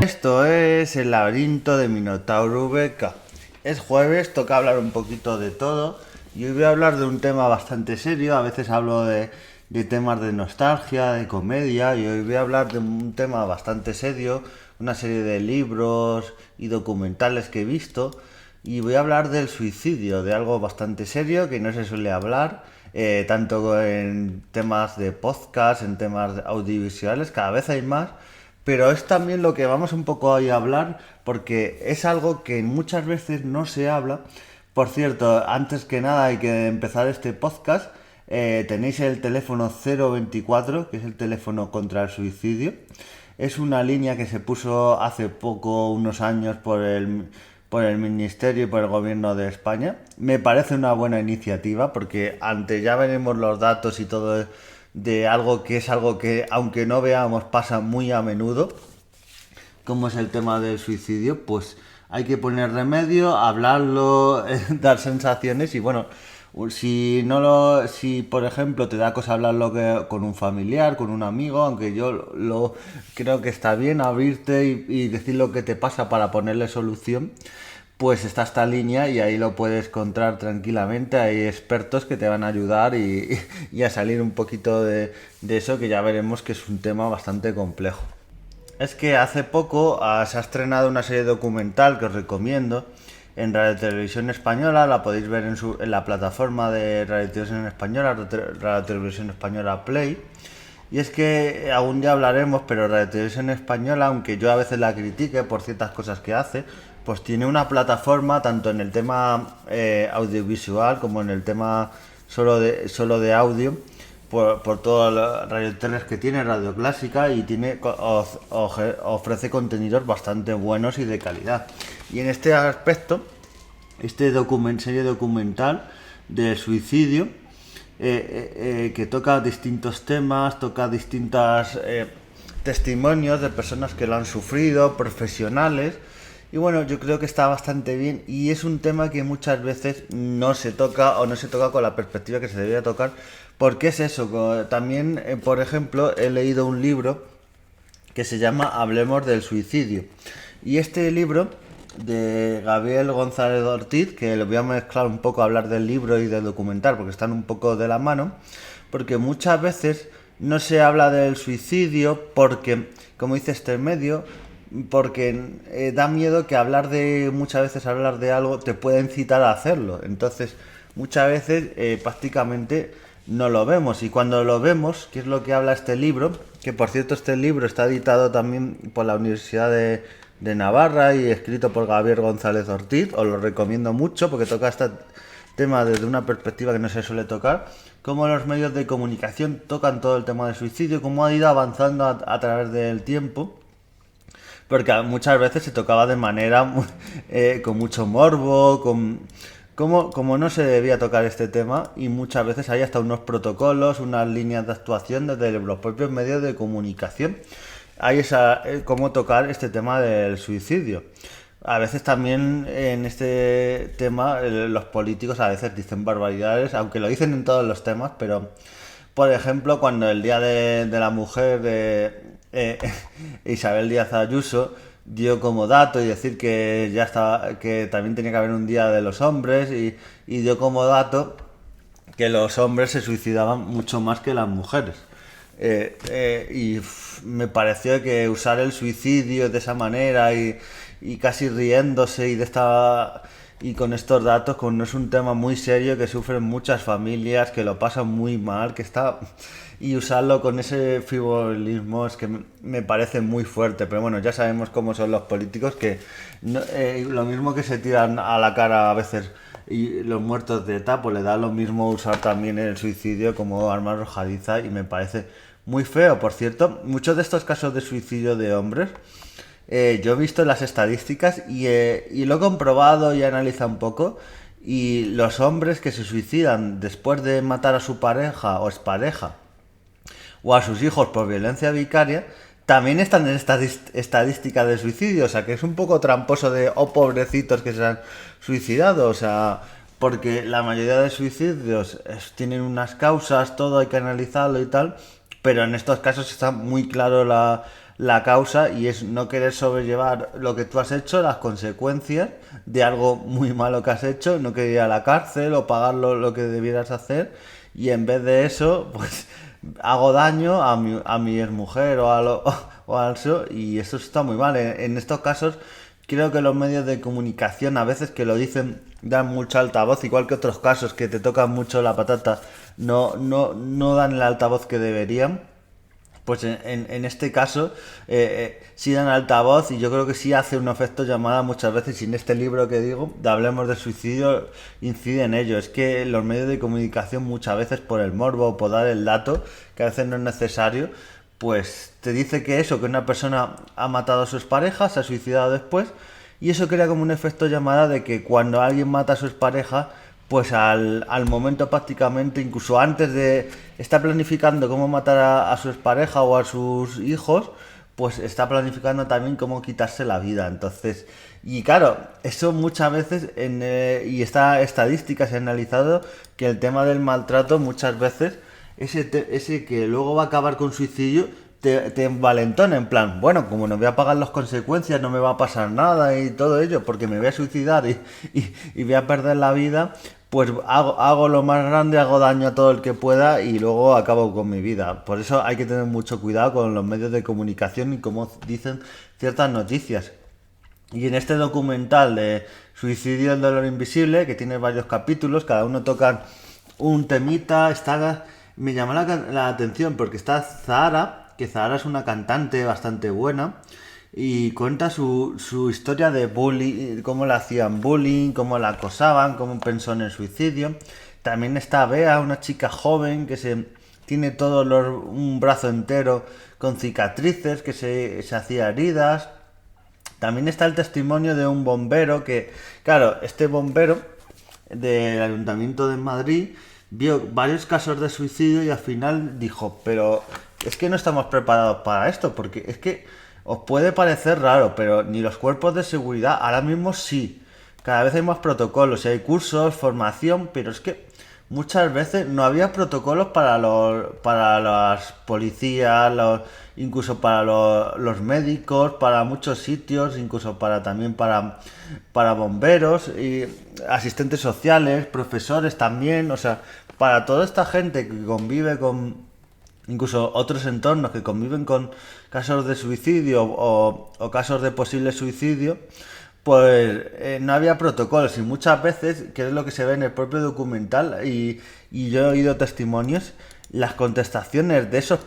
Esto es el laberinto de Minotauro Beca. Es jueves, toca hablar un poquito de todo y hoy voy a hablar de un tema bastante serio. A veces hablo de temas de nostalgia, de comedia, y hoy voy a hablar de un tema bastante serio, una serie de libros y documentales que he visto, y voy a hablar del suicidio, de algo bastante serio que no se suele hablar, tanto en temas de podcast, en temas audiovisuales, cada vez hay más. Pero es también lo que vamos un poco hoy a hablar, porque es algo que muchas veces no se habla. Por cierto, antes que nada hay que empezar este podcast. Tenéis el teléfono 024, que es el teléfono contra el suicidio. Es una línea que se puso hace poco, unos años, por el Ministerio y por el Gobierno de España. Me parece una buena iniciativa, porque ante ya veremos los datos y todo de algo que aunque no veamos pasa muy a menudo, como es el tema del suicidio, pues hay que poner remedio, hablarlo, dar sensaciones y bueno, si por ejemplo te da cosa hablarlo con un familiar, con un amigo, aunque yo lo creo que está bien abrirte y decir lo que te pasa para ponerle solución, pues está esta línea y ahí lo puedes encontrar tranquilamente. Hay expertos que te van a ayudar y a salir un poquito de eso, que ya veremos que es un tema bastante complejo. Es que hace poco se ha estrenado una serie documental que os recomiendo en Radio Televisión Española. La podéis ver en la plataforma de Radio Televisión Española, Radio Televisión Española Play. Y es que algún día hablaremos, pero Radio Televisión Española, aunque yo a veces la critique por ciertas cosas que hace, pues tiene una plataforma tanto en el tema audiovisual como en el tema solo de audio, por todas las radioteles que tiene, Radio Clásica, y ofrece contenidos bastante buenos y de calidad. Y en este aspecto, serie documental del suicidio, que toca distintos temas, toca distintos testimonios de personas que lo han sufrido, profesionales. Y bueno, yo creo que está bastante bien y es un tema que muchas veces no se toca o no se toca con la perspectiva que se debería tocar. Porque es eso, también, por ejemplo, he leído un libro que se llama Hablemos del suicidio. Y este libro de Gabriel González Ortiz, que lo voy a mezclar un poco a hablar del libro y del documental, porque están un poco de la mano, porque muchas veces no se habla del suicidio porque, como dice este medio, porque da miedo que muchas veces hablar de algo te pueda incitar a hacerlo. Entonces, muchas veces prácticamente no lo vemos. Y cuando lo vemos, que es lo que habla este libro, que por cierto este libro está editado también por la Universidad de Navarra y escrito por Gabriel González Ortiz, os lo recomiendo mucho porque toca este tema desde una perspectiva que no se suele tocar, cómo los medios de comunicación tocan todo el tema del suicidio, cómo ha ido avanzando a través del tiempo. Porque muchas veces se tocaba de manera con mucho morbo, como no se debía tocar este tema, y muchas veces hay hasta unos protocolos, unas líneas de actuación desde los propios medios de comunicación. Hay cómo tocar este tema del suicidio. A veces también en este tema los políticos a veces dicen barbaridades, aunque lo dicen en todos los temas, pero por ejemplo cuando el Día de la Mujer Isabel Díaz Ayuso dio como dato y decir que ya estaba, que también tenía que haber un día de los hombres y dio como dato que los hombres se suicidaban mucho más que las mujeres. Me pareció que usar el suicidio de esa manera y casi riéndose y con estos datos, no es un tema muy serio que sufren muchas familias, que lo pasan muy mal, y usarlo con ese frivolismo es que me parece muy fuerte. Pero bueno, ya sabemos cómo son los políticos, que lo mismo que se tiran a la cara a veces y los muertos de ETA, pues le da lo mismo usar también el suicidio como arma arrojadiza, y me parece muy feo. Por cierto, muchos de estos casos de suicidio de hombres, yo he visto las estadísticas y lo he comprobado y he analizado un poco, y los hombres que se suicidan después de matar a su pareja o expareja o a sus hijos por violencia vicaria también están en esta estadística de suicidio. O sea, que es un poco tramposo de pobrecitos que se han suicidado. O sea, porque la mayoría de suicidios tienen unas causas, todo hay que analizarlo y tal, pero en estos casos está muy claro la causa y es no querer sobrellevar lo que tú has hecho, las consecuencias de algo muy malo que has hecho, no querer ir a la cárcel o pagar lo que debieras hacer y en vez de eso, pues hago daño a mi exmujer o al eso y eso está muy mal. En estos casos creo que los medios de comunicación a veces que lo dicen dan mucho altavoz, igual que otros casos que te tocan mucho la patata, no dan el altavoz que deberían. Pues en este caso sí dan altavoz y yo creo que sí hace un efecto llamada muchas veces y en este libro que digo, de Hablemos de Suicidio, incide en ello. Es que los medios de comunicación muchas veces por el morbo o por dar el dato, que a veces no es necesario, pues te dice que eso, que una persona ha matado a sus parejas, se ha suicidado después y eso crea como un efecto llamada de que cuando alguien mata a sus parejas pues al momento prácticamente, incluso antes de estar planificando cómo matar a su expareja o a sus hijos, pues está planificando también cómo quitarse la vida. Entonces, y claro, eso muchas veces, y está estadísticas he analizado, que el tema del maltrato muchas veces, ese que luego va a acabar con suicidio, te envalentona en plan, bueno, como no voy a pagar las consecuencias, no me va a pasar nada y todo ello, porque me voy a suicidar y voy a perder la vida, pues hago lo más grande, hago daño a todo el que pueda y luego acabo con mi vida. Por eso hay que tener mucho cuidado con los medios de comunicación y cómo dicen ciertas noticias. Y en este documental de Suicidio el dolor invisible, que tiene varios capítulos, cada uno toca un temita, me llamó la atención porque está Zahara, que Zahara es una cantante bastante buena, y cuenta su historia de bullying, cómo le hacían bullying, cómo la acosaban, cómo pensó en el suicidio. También está Bea, una chica joven que tiene un brazo entero con cicatrices, que se hacía heridas. También está el testimonio de un bombero que, claro, este bombero del Ayuntamiento de Madrid vio varios casos de suicidio y al final dijo, pero es que no estamos preparados para esto, porque es que os puede parecer raro, pero ni los cuerpos de seguridad, ahora mismo sí, cada vez hay más protocolos y hay cursos, formación, pero es que muchas veces no había protocolos para las policías, incluso para los médicos, para muchos sitios, incluso para bomberos y asistentes sociales, profesores también, o sea, para toda esta gente que convive con incluso otros entornos que conviven con casos de suicidio o casos de posible suicidio, pues no había protocolos y muchas veces, que es lo que se ve en el propio documental y yo he oído testimonios, las contestaciones de esos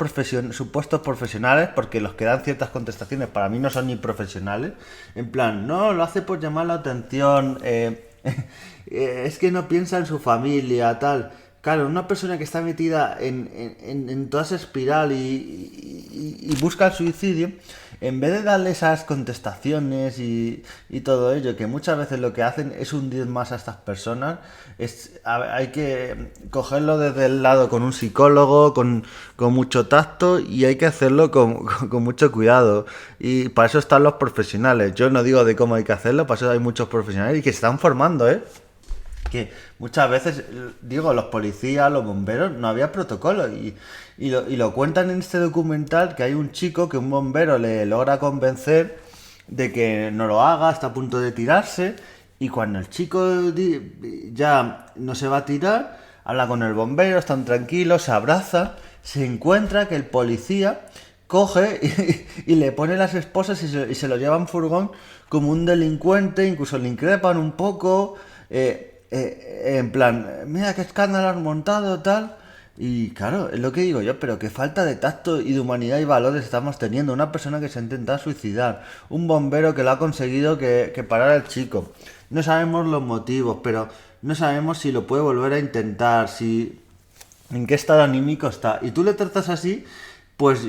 supuestos profesionales, porque los que dan ciertas contestaciones para mí no son ni profesionales, en plan, no, lo hace por llamar la atención, es que no piensa en su familia, tal. Claro, una persona que está metida en toda esa espiral y busca el suicidio, en vez de darle esas contestaciones y todo ello, que muchas veces lo que hacen es hundir más a estas personas, hay que cogerlo desde el lado con un psicólogo, con mucho tacto y hay que hacerlo con mucho cuidado. Y para eso están los profesionales. Yo no digo de cómo hay que hacerlo, para eso hay muchos profesionales y que se están formando, ¿eh? Que muchas veces, digo, los policías, los bomberos, no había protocolo y lo cuentan en este documental que hay un chico que un bombero le logra convencer de que no lo haga, está a punto de tirarse y cuando el chico ya no se va a tirar, habla con el bombero, están tranquilos, se abrazan, se encuentra que el policía coge y le pone las esposas y se lo lleva en furgón como un delincuente, incluso le increpan un poco, en plan, mira qué escándalo han montado, tal. Y claro, es lo que digo yo, pero qué falta de tacto y de humanidad y valores estamos teniendo. Una persona que se ha intentado suicidar, un bombero que lo ha conseguido que parar al chico. No sabemos los motivos, pero no sabemos si lo puede volver a intentar, en qué estado anímico está. Y tú le tratas así, pues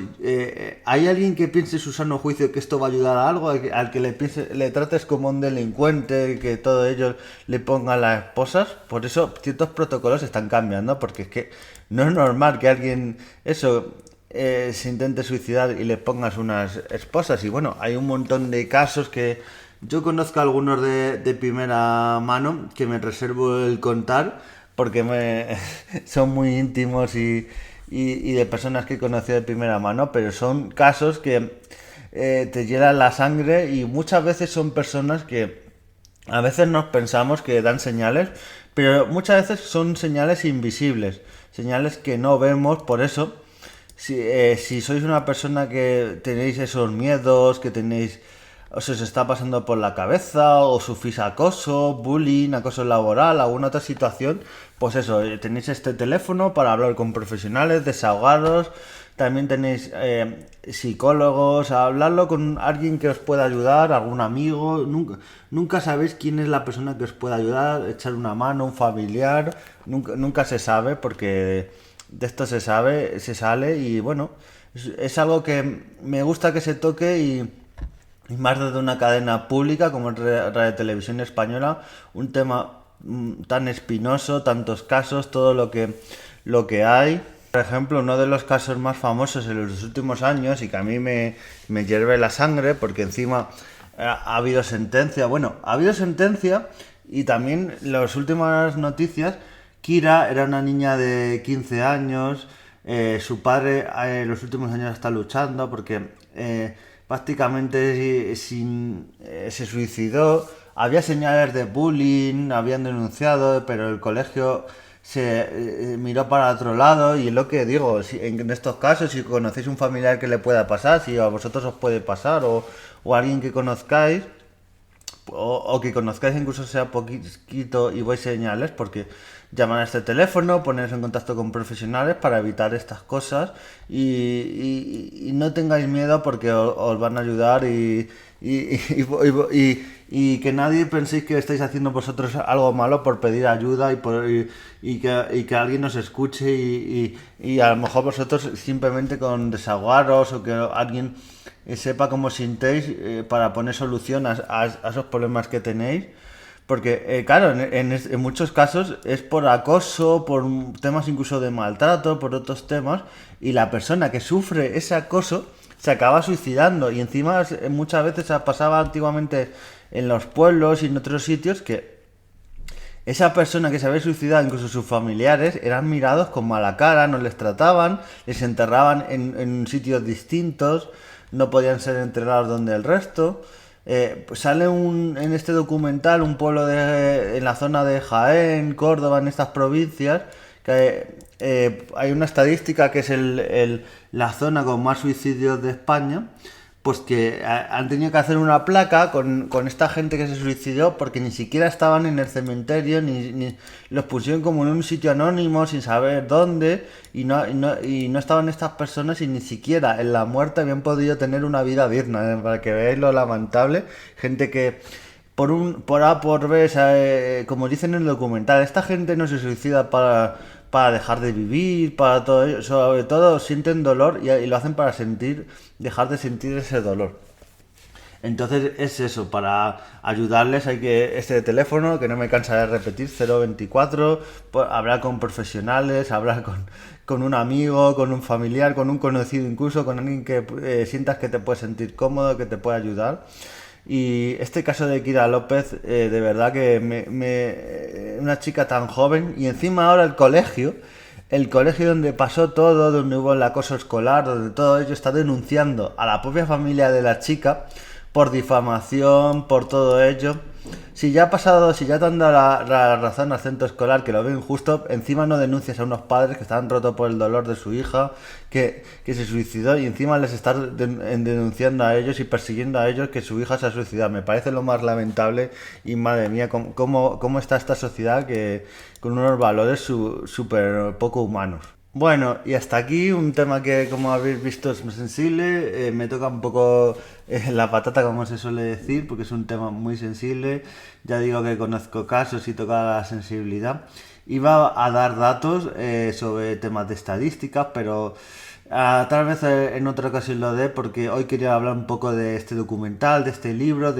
hay alguien que piense en su sano juicio que esto va a ayudar a algo, al que le trates como un delincuente, que todo ello le pongan las esposas. Por eso ciertos protocolos están cambiando, porque es que no es normal que alguien se intente suicidar y le pongas unas esposas. Y bueno, hay un montón de casos que yo conozco algunos de primera mano que me reservo el contar porque son muy íntimos y de personas que he conocido de primera mano, pero son casos que te hiela la sangre y muchas veces son personas que a veces nos pensamos que dan señales, pero muchas veces son señales invisibles, señales que no vemos, por eso si sois una persona que tenéis esos miedos, que tenéis, os está pasando por la cabeza, o sufrís acoso, bullying, acoso laboral, alguna otra situación, pues eso, tenéis este teléfono para hablar con profesionales, desahogaros. También tenéis psicólogos, a hablarlo con alguien que os pueda ayudar, algún amigo. Nunca sabéis quién es la persona que os pueda ayudar, echar una mano, un familiar. Nunca se sabe porque de esto se sale y bueno, es algo que me gusta que se toque y más desde una cadena pública como es Radio Televisión Española, un tema tan espinoso, tantos casos, todo lo que hay. Por ejemplo, uno de los casos más famosos en los últimos años y que a mí me hierve la sangre porque encima ha habido sentencia, bueno, ha habido sentencia y también las últimas noticias, Kira era una niña de 15 años, su padre en los últimos años está luchando porque prácticamente se suicidó, había señales de bullying, habían denunciado, pero el colegio se miró para otro lado y es lo que digo, en estos casos si conocéis un familiar que le pueda pasar, si a vosotros os puede pasar o alguien que conozcáis o que conozcáis incluso sea poquito y veis señales, porque llamar a este teléfono, poneros en contacto con profesionales para evitar estas cosas y no tengáis miedo porque os van a ayudar y que nadie penséis que estáis haciendo vosotros algo malo por pedir ayuda y que alguien os escuche y a lo mejor vosotros simplemente con desahogaros o que alguien sepa cómo sintéis para poner solución a esos problemas que tenéis. Porque, claro, en muchos casos es por acoso, por temas incluso de maltrato, por otros temas, y la persona que sufre ese acoso se acaba suicidando. Y encima muchas veces pasaba antiguamente en los pueblos y en otros sitios que esa persona que se había suicidado, incluso sus familiares, eran mirados con mala cara, no les trataban, les enterraban en sitios distintos, no podían ser enterrados donde el resto. Pues sale en este documental un pueblo en la zona de Jaén, Córdoba, en estas provincias, que hay una estadística que es la zona con más suicidios de España, pues que han tenido que hacer una placa con esta gente que se suicidó porque ni siquiera estaban en el cementerio, ni los pusieron como en un sitio anónimo sin saber dónde y no estaban estas personas y ni siquiera en la muerte habían podido tener una vida digna, para que veáis lo lamentable. Gente que por A por B, como dicen en el documental, esta gente no se suicida para dejar de vivir, para todo ello, sobre todo sienten dolor y lo hacen para dejar de sentir ese dolor. Entonces es eso, para ayudarles hay que este teléfono, que no me cansaré de repetir, 024, hablar con profesionales, hablar con un amigo, con un familiar, con un conocido incluso, con alguien que sientas que te puede sentir cómodo, que te puede ayudar. Y este caso de Kira López, de verdad que una chica tan joven y encima ahora el colegio donde pasó todo, donde hubo el acoso escolar, donde todo ello está denunciando a la propia familia de la chica por difamación, por todo ello. Si ya te han dado la razón al centro escolar que lo ve injusto, encima no denuncias a unos padres que están rotos por el dolor de su hija, que se suicidó y encima les estás denunciando a ellos y persiguiendo a ellos que su hija se ha suicidado. Me parece lo más lamentable y madre mía, cómo está esta sociedad que con unos valores súper poco humanos. Bueno, y hasta aquí un tema que, como habéis visto, es muy sensible. Me toca un poco la patata, como se suele decir, porque es un tema muy sensible. Ya digo que conozco casos y toca la sensibilidad. Iba a dar datos sobre temas de estadísticas, pero tal vez en otra ocasión lo dé, porque hoy quería hablar un poco de este documental, de este libro,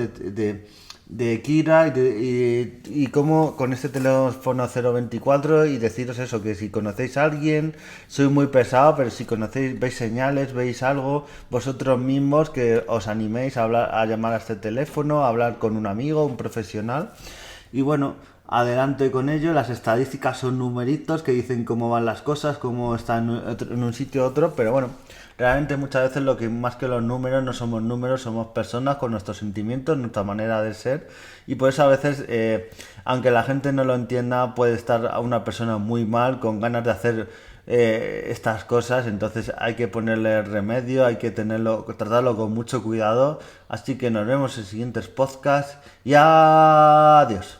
de Kira y cómo con este teléfono 024 y deciros eso, que si conocéis a alguien, soy muy pesado, pero si conocéis, veis señales, veis algo, vosotros mismos que os animéis a llamar a este teléfono, a hablar con un amigo, un profesional y bueno, adelante con ello. Las estadísticas son numeritos que dicen cómo van las cosas, cómo están en un sitio u otro, pero bueno, realmente muchas veces lo que más que los números no somos números, somos personas con nuestros sentimientos, nuestra manera de ser, y por eso a veces, aunque la gente no lo entienda, puede estar a una persona muy mal, con ganas de hacer estas cosas, entonces hay que ponerle remedio, hay que tratarlo con mucho cuidado, así que nos vemos en siguientes podcasts y adiós.